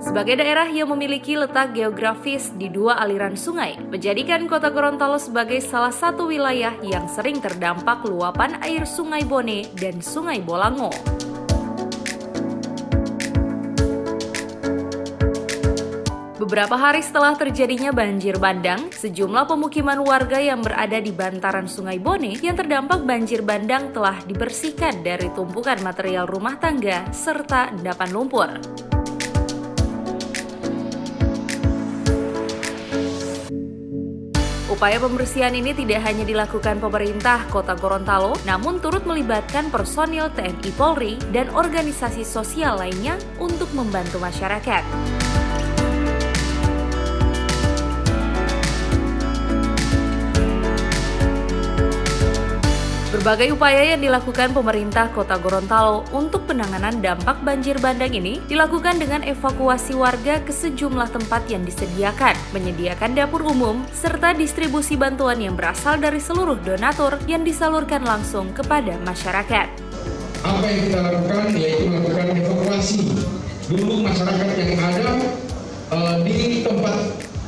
Sebagai daerah yang memiliki letak geografis di dua aliran sungai, menjadikan Kota Gorontalo sebagai salah satu wilayah yang sering terdampak luapan air Sungai Bone dan Sungai Bolango. Beberapa hari setelah terjadinya banjir bandang, sejumlah pemukiman warga yang berada di bantaran Sungai Bone yang terdampak banjir bandang telah dibersihkan dari tumpukan material rumah tangga serta endapan lumpur. Upaya pembersihan ini tidak hanya dilakukan pemerintah Kota Gorontalo, namun turut melibatkan personil TNI Polri dan organisasi sosial lainnya untuk membantu masyarakat. Berbagai upaya yang dilakukan pemerintah Kota Gorontalo untuk penanganan dampak banjir bandang ini dilakukan dengan evakuasi warga ke sejumlah tempat yang disediakan, menyediakan dapur umum, serta distribusi bantuan yang berasal dari seluruh donatur yang disalurkan langsung kepada masyarakat. Apa yang kita lakukan yaitu melakukan evakuasi dulu masyarakat yang ada di tempat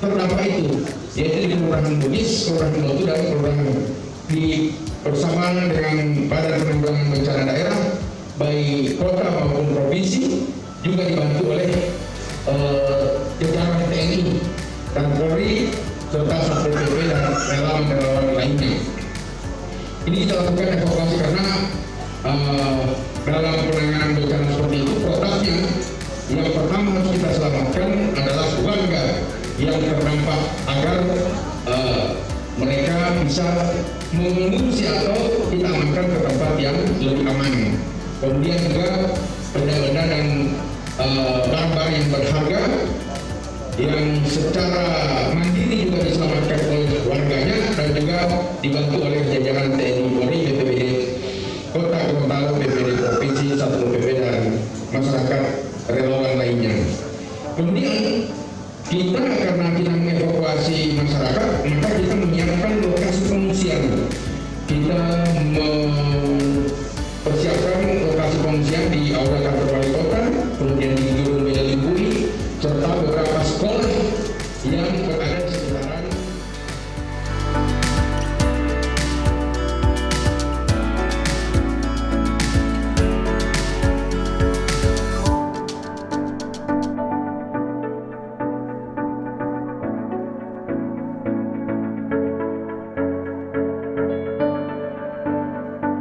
terdampak itu, yaitu di Kelurahan Bugis, Kelurahan Lotu, dan Kelurahan di bersamaan dengan Badan Penanggulangan Bencana Daerah, baik kota maupun provinsi, juga dibantu oleh jajaran TNI dan Polri serta Satpol PP dan relawan-relawan lainnya. Ini kita lakukan evakuasi karena dalam penanganan bencana seperti itu, produknya yang pertama harus kita selamatkan adalah warga yang terdampak agar mereka bisa mengungsi atau kita amankan ke tempat yang lebih aman. Kemudian juga benda-benda dan barang-barang yang berharga yang secara mandiri juga diselamatkan oleh warganya dan juga dibantu oleh jajaran TNI Polri, BPBD Kota Gorontalo, BPBD Provinsi, Satpol PP dan masyarakat relawan lainnya. Kemudian kita karena kita mengevakuasi masyarakat, maka kita menyiapkan lokasi pengungsian. Kita mempersiapkan lokasi pengungsian di Aula Kantor Wali Kota, kemudian di Gedung Mejalimpuri, serta beberapa sekolah yang berada di sekitaran.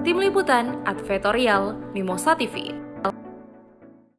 Tim Liputan Advertorial Mimosa TV.